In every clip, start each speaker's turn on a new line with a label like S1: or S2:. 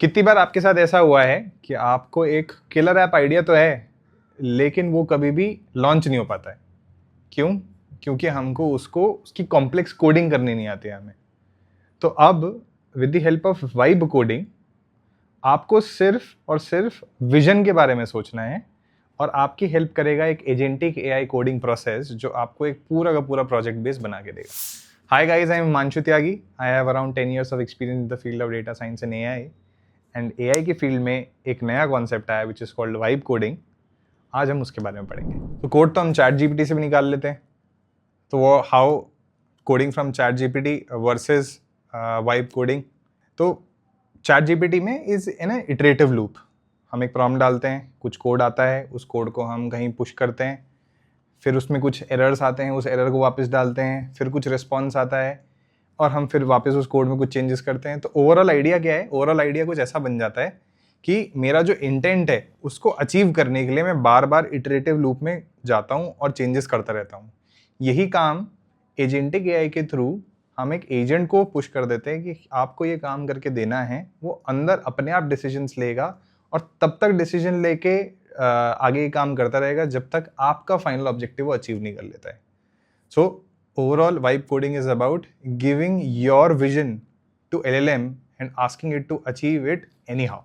S1: कितनी बार आपके साथ ऐसा हुआ है कि आपको एक किलर ऐप आइडिया तो है लेकिन वो कभी भी लॉन्च नहीं हो पाता है? क्यों? क्योंकि हमको उसकी कॉम्प्लेक्स कोडिंग करनी नहीं आती है हमें। तो अब with the help of vibe coding आपको सिर्फ और सिर्फ विजन के बारे में सोचना है और आपकी हेल्प करेगा एक एजेंटिक एआई कोडिंग प्रोसेस जो आपको एक पूरा का पूरा प्रोजेक्ट बेस बना के देगा। Hi guys, I am Himanshu Tyagi. I have around 10 years of experience in the field of data science and AI. And AI की फील्ड में एक नया कॉन्सेप्ट आया which is called vibe coding. आज हम उसके बारे में पढ़ेंगे। तो कोड तो हम चैट जीपीटी से भी निकाल लेते हैं। तो वो how coding from chat GPT versus vibe coding. तो चैट जीपीटी में is in A iterative loop. हम एक प्रॉम्प्ट डालते हैं, कुछ कोड आता है, उस कोड को हम कहीं पुश करते हैं, फिर उसमें कुछ एरर्स आते हैं, उस एरर को वापस डालते हैं, फिर कुछ रिस्पॉन्स आता है और हम फिर वापस उस कोड में कुछ चेंजेस करते हैं। तो ओवरऑल आइडिया क्या है? ओवरऑल आइडिया कुछ ऐसा बन जाता है कि मेरा जो इंटेंट है उसको अचीव करने के लिए मैं बार बार इटरेटिव लूप में जाता हूँ और चेंजेस करता रहता हूँ। यही काम एजेंटिक एआई के थ्रू हम एक एजेंट को पुश कर देते हैं कि आपको ये काम करके देना है। वो अंदर अपने आप डिसीजंस लेगा और तब तक डिसीजन लेके आगे काम करता रहेगा जब तक आपका फाइनल ऑब्जेक्टिव वो अचीव नहीं कर लेता है। So overall vibe coding is about giving your vision to LLM and asking it to achieve it anyhow.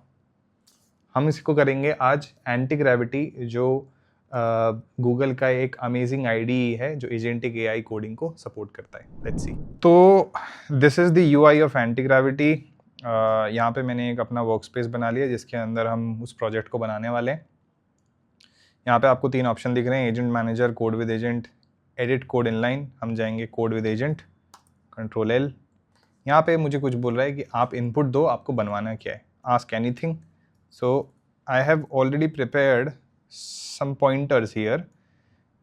S1: हम इसको करेंगे आज एंटी ग्रेविटी, जो गूगल का एक अमेजिंग आईडी है जो एजेंटिक एआई कोडिंग को सपोर्ट करता है। Let's see. तो this is the UI of Antigravity. यहाँ पे मैंने एक अपना वर्क स्पेस बना लिया जिसके अंदर हम उस प्रोजेक्ट को बनाने वाले हैं। यहाँ पे आपको 3 ऑप्शन दिख रहे हैं: agent manager, code with agent, edit code inline. हम जाएंगे code with agent, control L। यहाँ पे मुझे कुछ बोल रहा है कि आप इनपुट दो, आपको बनवाना क्या है, ask anything. So I have already prepared some pointers here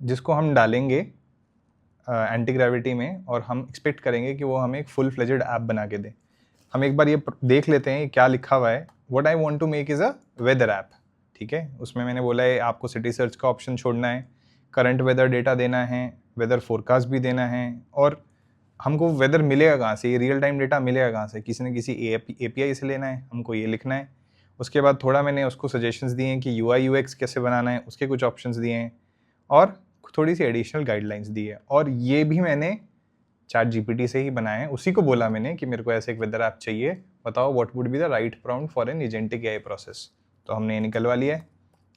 S1: जिसको हम डालेंगे एंटी ग्रेविटी में और हम एक्सपेक्ट करेंगे कि वो हमें एक फुल फ्लेजेड ऐप बना के दे। हम एक बार ये देख लेते हैं क्या लिखा हुआ है। What I want to make is a weather app. ठीक है, उसमें मैंने बोला है आपको सिटी सर्च का ऑप्शन छोड़ना है, करंट वेदर डेटा देना है, वेदर फोरकास्ट भी देना है। और हमको वेदर मिलेगा कहाँ से, ये रियल टाइम डेटा मिलेगा कहाँ से, किसी न किसी API से लेना है, हमको ये लिखना है। उसके बाद थोड़ा मैंने उसको सजेशंस दिए हैं कि UI UX कैसे बनाना है, उसके कुछ ऑप्शंस दिए हैं और थोड़ी सी एडिशनल गाइडलाइंस दी है। और ये भी मैंने चैट जीपीटी से ही बनाए हैं। उसी को बोला मैंने कि मेरे को ऐसे एक वेदर ऐप चाहिए, बताओ what would be the right prompt for an agentic AI process. तो हमने ये निकलवा लिया है।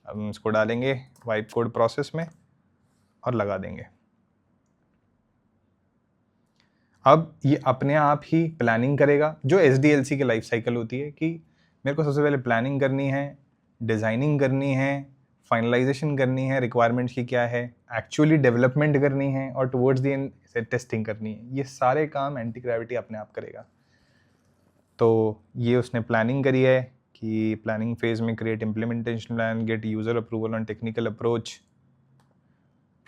S1: अब हम इसको डालेंगे वाइब कोड प्रोसेस में और लगा देंगे। अब ये अपने आप ही प्लानिंग करेगा, जो SDLC की लाइफ साइकिल होती है कि मेरे को सबसे पहले प्लानिंग करनी है, डिज़ाइनिंग करनी है, फाइनलाइजेशन करनी है, रिक्वायरमेंट्स की क्या है, एक्चुअली डेवलपमेंट करनी है और टुवर्ड्स द एंड से टेस्टिंग करनी है। ये सारे काम एंटी ग्रेविटी अपने आप करेगा। तो ये उसने प्लानिंग करी है कि प्लानिंग फेज में create implementation plan, get user approval on technical approach,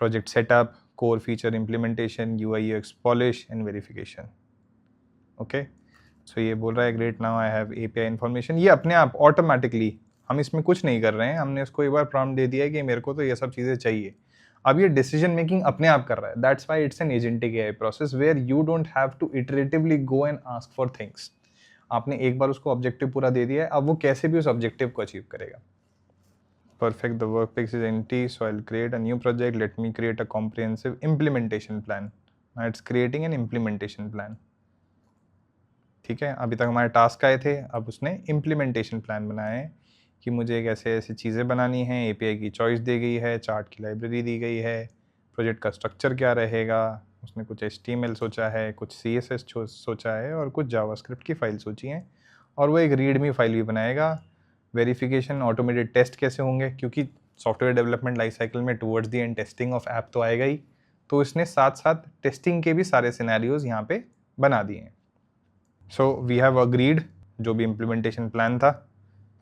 S1: project setup, core feature implementation, UI UX polish and verification. Okay, so ये बोल रहा है great, now I have API information. ये अपने आप ऑटोमेटिकली, हम इसमें कुछ नहीं कर रहे हैं, हमने उसको एक बार प्रॉम्प्ट दे दिया है कि मेरे को तो ये सब चीज़ें चाहिए। अब ये डिसीजन मेकिंग अपने आप कर रहा है। That's why it's an agentic AI process where you don't have to iteratively go and ask for things. आपने एक बार उसको ऑब्जेक्टिव पूरा दे दिया है, अब वो कैसे भी उस ऑब्जेक्टिव को अचीव करेगा। Perfect, the workspace is empty, so I'll create a new project. Let me create a comprehensive implementation plan. Now it's creating an implementation plan. ठीक है, अभी तक हमारे टास्क आए थे, अब उसने इम्प्लीमेंटेशन प्लान बनाया है कि मुझे एक ऐसे ऐसी चीज़ें बनानी हैं। API की चॉइस दी गई है, चार्ट की लाइब्रेरी दी गई है, प्रोजेक्ट का स्ट्रक्चर क्या रहेगा, उसने कुछ HTML सोचा है, कुछ CSS सोचा है और कुछ जावास्क्रिप्ट की फाइल सोची हैं और वो एक रीडमी फाइल भी बनाएगा। वेरिफिकेशन, ऑटोमेटेड टेस्ट कैसे होंगे, क्योंकि सॉफ्टवेयर डेवलपमेंट लाइफ साइकिल में towards the end testing of app तो आएगा ही, तो इसने साथ साथ टेस्टिंग के भी सारे सिनेरियोज यहाँ पे बना दिए हैं। सो वी हैव अग्रीड जो भी इम्प्लीमेंटेशन प्लान था।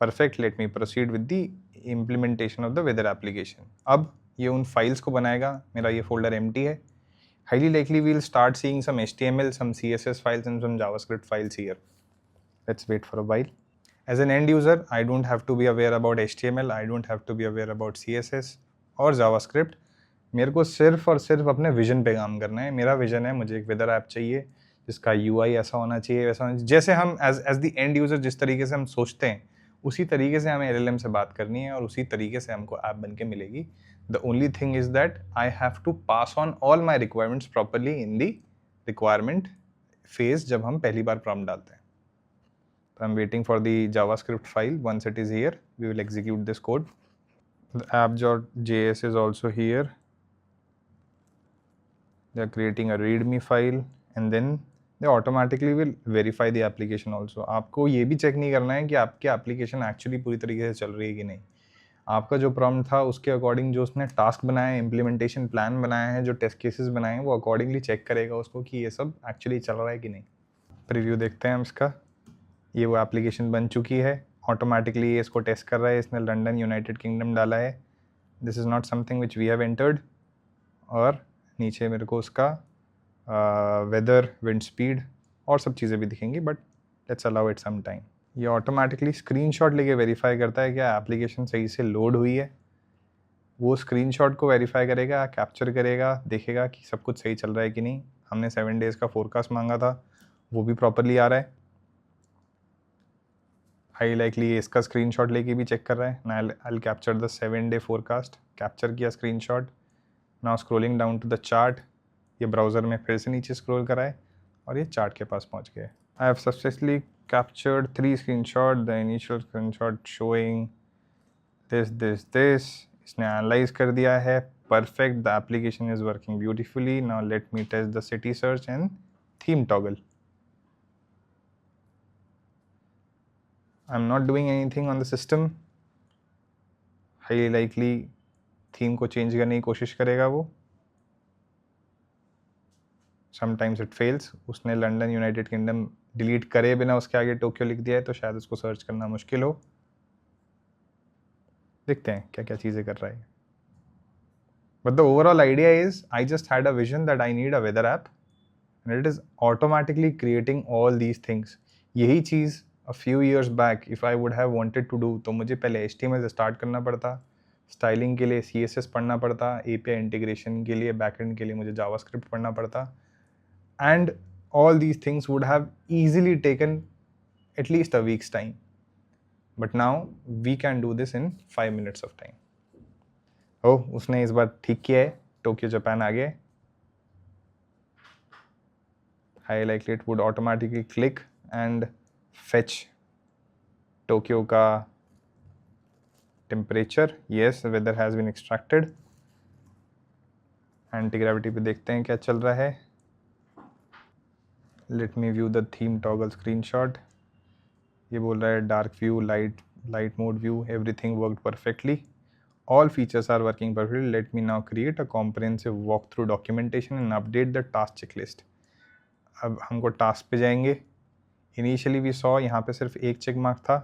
S1: Perfect, let me proceed with the implementation of the weather application. अब ये उन फाइल्स को बनाएगा। मेरा ये फोल्डर एम्प्टी है। Highly likely we will start seeing some HTML, some CSS files and some JavaScript files here. Let's wait for a while. As an end user, I don't have to be aware about HTML, I don't have to be aware about CSS और JavaScript। मेरे को सिर्फ और सिर्फ अपने vision पे काम करना है। मेरा विजन है, मुझे एक वेदर ऐप चाहिए जिसका UI ऐसा होना चाहिए, वैसा होना चाहिए। जैसे हम एज द एंड यूज़र जिस तरीके से हम सोचते हैं, उसी तरीके से हमें LLM से बात करनी है और उसी तरीके से हमको ऐप बन के मिलेगी। The only thing is that I have to pass on all my requirements properly in the requirement phase जब हम पहली बार प्रॉम्प्ट डालते हैं। So I'm waiting for the JavaScript file. Once it is here, we will execute this code. The app.js is also here. They are creating a readme file and then they automatically will verify the application also. आपको ये भी check नहीं करना है कि आपकी application actually पूरी तरीके से चल रही है कि नहीं। आपका जो प्रॉम्प्ट था उसके अकॉर्डिंग जो उसने टास्क बनाया है, इम्प्लीमेंटेशन प्लान बनाया है, जो टेस्ट केसेस बनाए हैं, वो अकॉर्डिंगली चेक करेगा उसको कि ये सब एक्चुअली चल रहा है कि नहीं। प्रीव्यू देखते हैं हम इसका। ये वो एप्लीकेशन बन चुकी है, ऑटोमेटिकली ये इसको टेस्ट कर रहा है। इसने लंदन यूनाइटेड किंगडम डाला है। This is not something which we have entered. और नीचे मेरे को उसका वेदर, विंड स्पीड और सब चीज़ें भी दिखेंगी, but let's allow it some time. ये ऑटोमेटिकली स्क्रीनशॉट लेके वेरीफाई करता है क्या एप्लीकेशन सही से लोड हुई है। वो स्क्रीनशॉट को वेरीफाई करेगा, कैप्चर करेगा, देखेगा कि सब कुछ सही चल रहा है कि नहीं। हमने 7 डेज़ का फोरकास्ट मांगा था, वो भी प्रॉपरली आ रहा है। हाई लाइकली इसका स्क्रीनशॉट लेके भी चेक कर रहा है। ना I capture the 7-day forecast, capture किया screenshot. Now scrolling down to the chart, ये ब्राउज़र में फिर से नीचे स्क्रॉल करा है और ये चार्ट के पास पहुंच गए। I have successfully captured 3 screenshot, the initial screenshot showing this. इसने एनालाइज कर दिया है, perfect, the application is working beautifully. Now let me test the city search and theme toggle. I'm not doing anything on the system. Highly likely theme को change करने की कोशिश करेगा वो। Sometimes it fails. उसने लंदन यूनाइटेड किंगडम डिलीट करे बिना उसके आगे टोक्यो लिख दिया है, तो शायद उसको सर्च करना मुश्किल हो। देखते हैं क्या क्या चीज़ें कर रहा है। But the overall idea is I just had a vision that I need a weather app and it is automatically creating all these things. यही चीज़ a few years back if I would have wanted to do, तो मुझे पहले HTML से start करना पड़ता, styling के लिए CSS पढ़ना पड़ता, API इंटीग्रेशन के लिए, बैकएंड के लिए मुझे जावास्क्रिप्ट पढ़ना पड़ता, and all these things would have easily taken at least a week's time. But now we can do this in 5 minutes of time. Oh, उसने इस बार ठीक किया है, टोक्यो जापान आ गए। High likely it would automatically click and fetch Tokyo का temperature. Yes, weather has been extracted. Anti-gravity पे देखते हैं क्या चल रहा है। Let me view the theme toggle screenshot. ये बोल रहा है dark view, light mode view, everything worked perfectly. All features are working perfectly. Let me now create a comprehensive walkthrough documentation and update the task checklist. अब हमको task पे जाएंगे। Initially we saw यहाँ पे सिर्फ एक चेक मार्क था,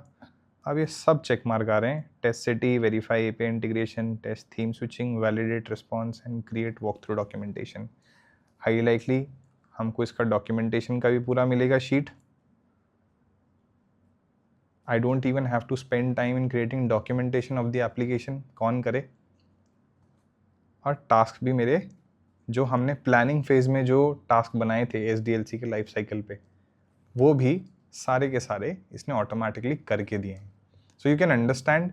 S1: अब ये सब चेक मार्क आ रहे हैं। Test city, verify API integration, test theme switching, validate response and create walk through documentation. High likely हमको इसका डॉक्यूमेंटेशन का भी पूरा मिलेगा sheet. I don't even have to spend time in creating documentation of the application, कौन करे। और task भी मेरे जो हमने प्लानिंग फेज में जो टास्क बनाए थे SDLC के लाइफ साइकिल पे, वो भी सारे के सारे इसने ऑटोमेटिकली करके दिए हैं। So you can understand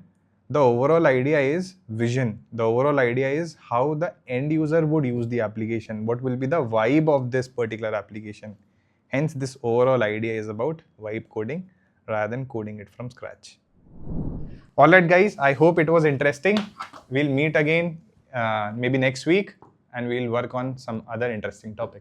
S1: the overall idea is vision, the overall idea is how the end user would use the application, what will be the vibe of this particular application. Hence this overall idea is about vibe coding rather than coding it from scratch. Alright guys, I hope it was interesting. We'll meet again maybe next week and we'll work on some other interesting topic.